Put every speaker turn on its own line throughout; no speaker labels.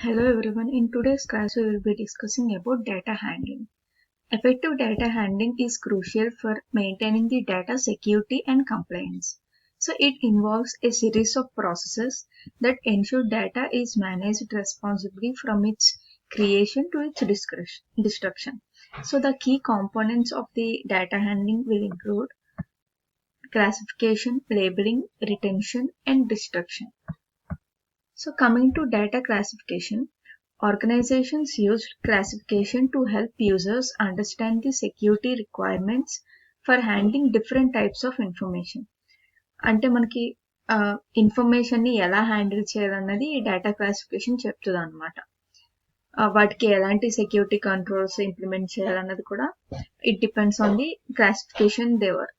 Hello everyone, in today's class we will be discussing about data handling. Effective data handling is crucial for maintaining the data security and compliance. So it involves a series of processes that ensure data is managed responsibly from its creation to its destruction. So the key components of the data handling will include classification, labeling, retention, and destruction. So coming to data classification, organizations use classification to help users understand the security requirements for handling different types of information. అంటే మనకి information ని ఎలా handle చేయాలన్నది ఈ data classification చెప్తుంది అనమాట. వాటికి ఎలాంటి సెక్యూరిటీ కంట్రోల్స్ ఇంప్లిమెంట్ చేయాలన్నది కూడా it depends on the classification they have.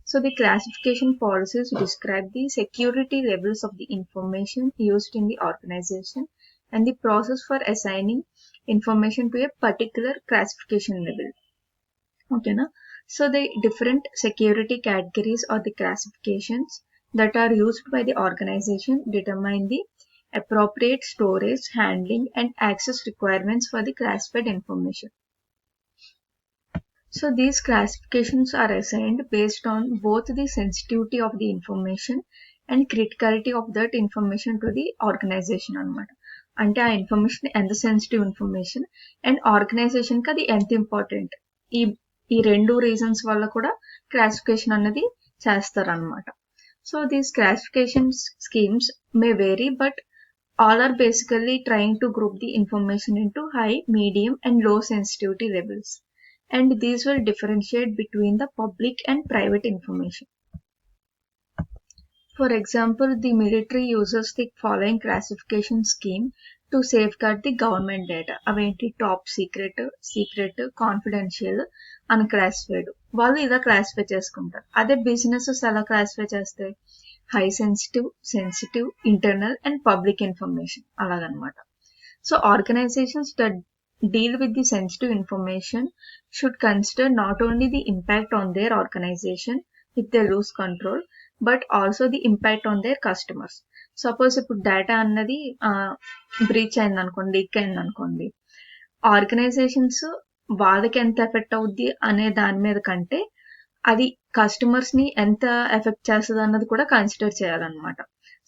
So the classification policies describe the security levels of the information used in the organization and the process for assigning information to a particular classification level. Okay, na? So the different security categories or the classifications that are used by the organization determine the appropriate storage, handling, and access requirements for the classified information. So these classifications are assigned based on both the sensitivity of the information and criticality of that information to the organization అనమాట. అంటే ఆ information ఎంత sensitive information and organisation కి అది ఎంత important, ఈ రెండు reasons వల్ల కూడా క్లాసిఫికేషన్ అన్నది చేస్తారనమాట. So these classification schemes may vary but all are basically trying to group the information into high, medium and low sensitivity levels. And these will differentiate between the public and private information. For example, the military uses the following classification scheme to safeguard the government data. Aventi top secret, confidential, unclassified. వాళ్ళు ఇలా classify చేసుకుంటారు. అదే businesses ఎలా classify చేస్తాయి? High sensitive, internal and public information అలాగనమాట. So organizations that deal with the sensitive information should consider not only the impact on their organization if they lose control, but also the impact on their customers. Suppose ఇప్పుడు data అన్నది breach అయింది అనుకోండి, leak అయింది అనుకోండి, organisations వాళ్ళకి ఎంత effect అవుద్ది అనే దాని మీద కంటే అది కస్టమర్స్ ని ఎంత ఎఫెక్ట్ చేస్తుంది అన్నది కూడా కన్సిడర్ చేయాలన్నమాట.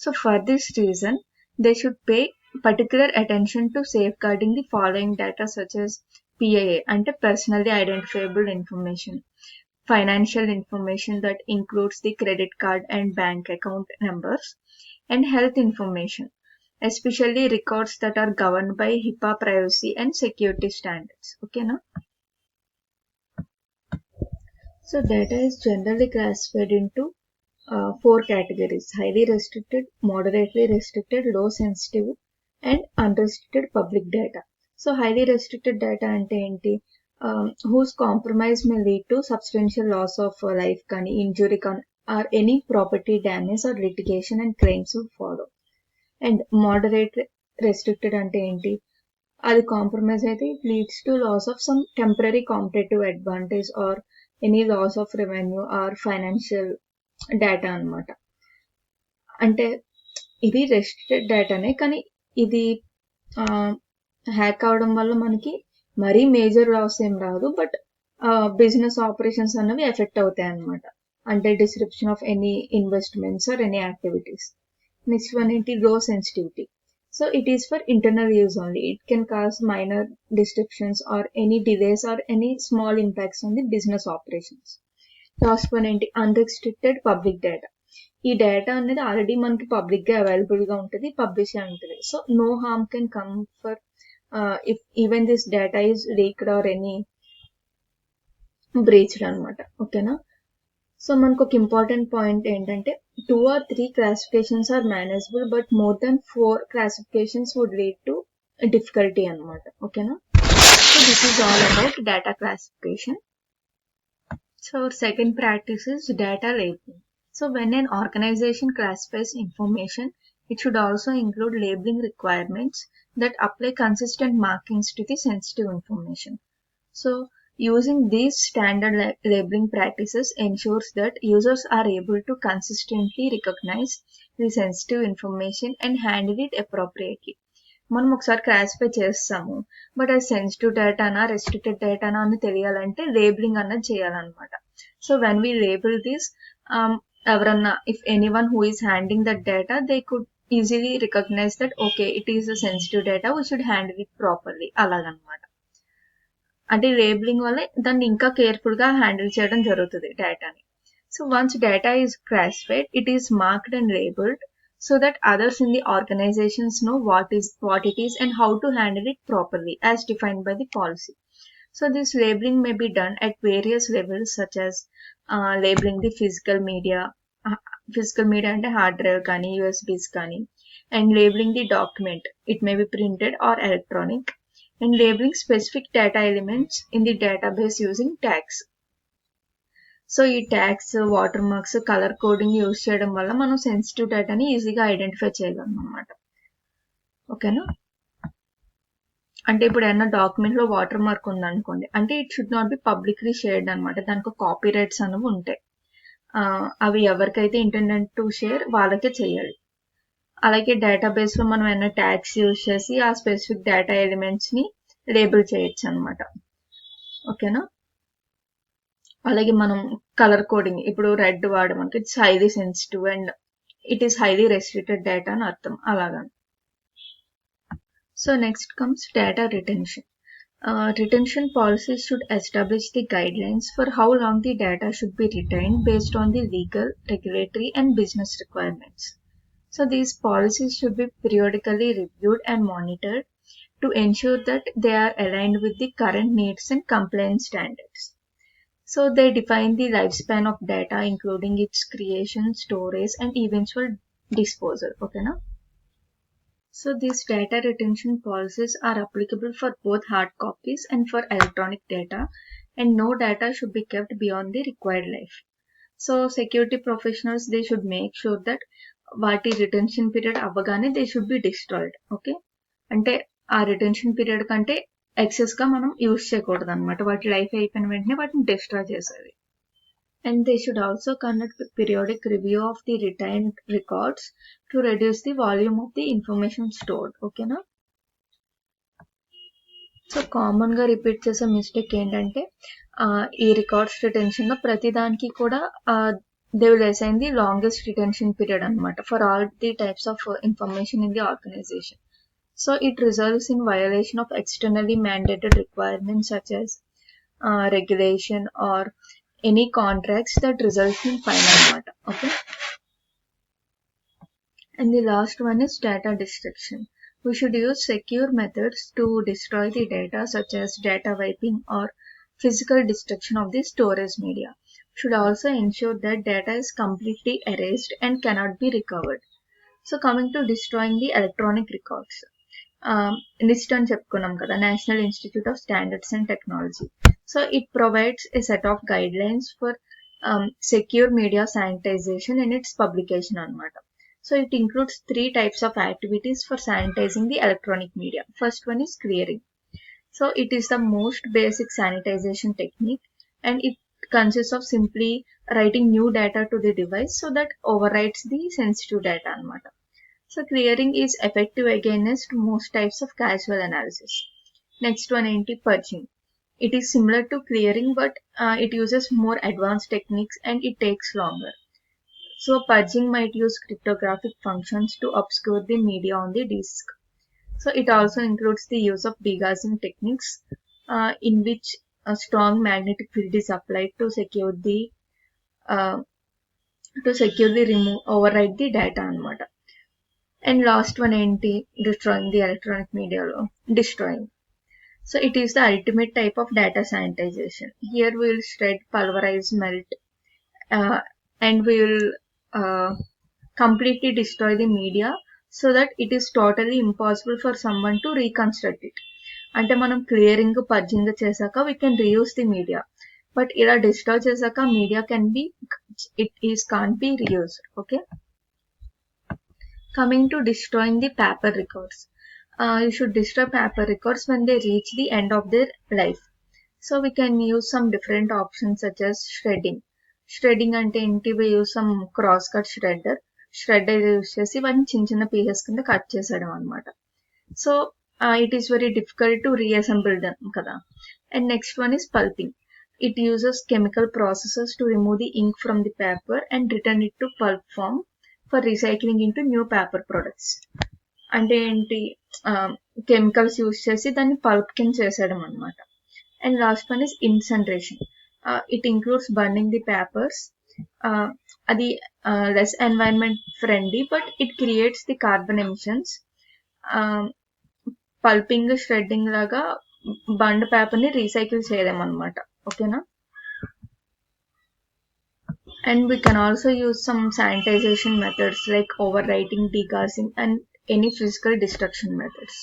So for this reason they should pay particular attention to safeguarding the following data such as PIA అంటే personally identifiable information, financial information that includes the credit card and bank account numbers, and health information, especially records that are governed by HIPAA privacy and security standards. Okay, na? So data is generally classified into 4 categories: highly restricted, moderately restricted, low sensitive and unrestricted public data. So highly restricted data ante enti, whose compromise may lead to substantial loss of life kani, injury kani, or any property damage or litigation and claims will follow. And moderate restricted ante enti, adi compromise aithe it leads to loss of some temporary competitive advantage or any loss of revenue or financial data anamata. అంటే ఇది restricted డేటానే, కానీ ఇది hack అవడం వల్ల మనకి మరీ major loss ఏం రాదు, బట్ బిజినెస్ ఆపరేషన్స్ అన్నవి ఎఫెక్ట్ అవుతాయి అన్నమాట. అంటే description of any investments or any activities. Next one ఏంటి? Low sensitivity. So it is for internal use only. It can cause minor destructions or any delays or any small impacts on the business operations. Last one ఏంటి? Unrestricted public data. ఈ data అనేది already మనకి public గా available గా ఉంటుంది, publish అయి ఉంటుంది. So no harm can come for if even this data is leaked or any breached అనమాట. ఓకేనా? సో మనకు ఒక ఇంపార్టెంట్ పాయింట్ ఏంటంటే 2 or 3 classifications are manageable, but more than 4 classifications would lead to difficulty అనమాట. ఓకేనా? So this is all about data classification. So second practice is data labeling. So when an organization classifies information, it should also include labeling requirements that apply consistent markings to the sensitive information. So using these standard labeling practices ensures that users are able to consistently recognize the sensitive information and handle it appropriately. మనం ఒకసారి classify చేస్తాము, but అది sensitive డేటానా restricted డేటానా అని తెలియాలంటే labeling అన్నది చేయాలన్నమాట. So when we label this, ఎవరన్నా if anyone who is handling that data, they could easily recognize that okay it is a sensitive data, we should handle it properly అలాగనమాట. అంటే labelling వల్ల దాన్ని ఇంకా కేర్ఫుల్ గా handle చేయడం జరుగుతుంది డేటాని. So once data is classified, it is marked and labelled so that others in the organizations know what it is and how to handle it properly as defined by the policy. So this labeling may be done at various levels, such as labeling the physical media and hard drive kani USBs kani, and labeling the document, it may be printed or electronic, and labeling specific data elements in the database using tags. So ఈ tags, water marks, colour coding use చేయడం వల్ల మనం sensitive డేటాని ఈజీగా identify చేయగలం అనమాట. ఓకేనా? అంటే ఇప్పుడు ఏమన్నా డాక్యుమెంట్ లో వాటర్ మార్క్ ఉందనుకోండి, అంటే it should not be publicly shared అనమాట. దానికి కాపీ రైట్స్ అనేవి ఉంటాయి. అవి ఎవరికైతే ఇంటెండెడ్ టు షేర్ వాళ్ళకే చేయాలి. అలాగే డేటాబేస్ లో మనం ఏమైనా ట్యాగ్స్ యూజ్ చేసి ఆ స్పెసిఫిక్ డేటా ఎలిమెంట్స్ ని లేబుల్ చేయొచ్చు అనమాట. ఓకేనా? అలాగే మనం కలర్ కోడింగ్, ఇప్పుడు రెడ్ వాడమంటే it's highly sensitive and it is highly restricted data అని అర్థం అలాగా. So next comes data retention. Retention policies should establish the guidelines for how long the data should be retained based on the legal, regulatory, and business requirements. So these policies should be periodically reviewed and monitored to ensure that they are aligned with the current needs and compliance standards. So they define the lifespan of data, including its creation, storage, and eventual disposal. Okay, na? So these data retention policies are applicable for both hard copies and for electronic data, and no data should be kept beyond the required life. So security professionals, they should make sure that వాటి retention period అవ్వగానే they should be destroyed. Okay, అంటే ఆ retention period కంటే excess గా మనం use చేయకూడదు అనమాట. వాటి లైఫ్ అయిపోయిన వెంటనే వాటిని డిస్ట్రాయ్ చేసేది. And they should also conduct periodic review of the retained records to reduce the volume of the information stored. ఓకేనా? సో కామన్ గా రిపీట్ చేసే మిస్టేక్ ఏంటంటే ఈ రికార్డ్స్ రిటెన్షన్ లో ప్రతి దానికి కూడా they will assign the longest retention period అనమాట for all the types of information in the organization. So it results in violation of externally mandated requirements such as regulation or any contracts that result in fine amount. Okay. And the last one is data destruction. We should use secure methods to destroy the data, such as data wiping or physical destruction of the storage media. Should also ensure that data is completely erased and cannot be recovered. So coming to destroying the electronic records. NIST అని చెప్పుకున్నాం కదా, National Institute of Standards and Technology. So it provides a set of guidelines for secure media sanitization and its publication అనమాట. So it includes 3 types of activities for sanitizing the electronic media. First one is clearing. So it is the most basic sanitization technique, and it consists of simply writing new data to the device so that overwrites the sensitive data అనమాట. So clearing is effective against most types of casual analysis. Next one ఏంటి? Purging. It is similar to clearing, but it uses more advanced techniques and it takes longer. So purging might use cryptographic functions to obscure the media on the disk. So it also includes the use of degassing techniques in which a strong magnetic field is applied to securely overwrite the data అనమాట. And last one ఏంటి? Destroying the electronic media లో destroying. So it is the ultimate type of data sanitization. Here we will shred, pulverize, melt, and we will completely destroy the media so that it is totally impossible for someone to reconstruct it. అంటే మనం clearing, purging చేశాక we can reuse the media, but ఇలా destroy చేశాక media can't be reused. Okay. Coming to destroying the paper records. You should destroy paper records when they reach the end of their life. So we can use some different options such as shredding. Shredding అంటే ఏంటి? We use some cross cut shredder use చేసి వాటిని చిన్న చిన్న pieces కింద cut చేసేయడం అనమాట. So it is very difficult to reassemble them kada. And next one is pulping. It uses chemical processes to remove the ink from the paper and return it to pulp form for recycling into new paper products. అంటే ఏంటి, chemicals use చేసి దాన్ని pulp కింద చేసేయడం అనమాట. And last one is incineration. It includes burning the papers. అది less environment friendly but it creates the carbon emissions. Pulping shredding లాగా బండ్ పేపర్ని రీసైకిల్ చేయలేం అనమాట. ఓకేనా. And we can also use some sanitization methods like overwriting, degassing, and any physical destruction methods.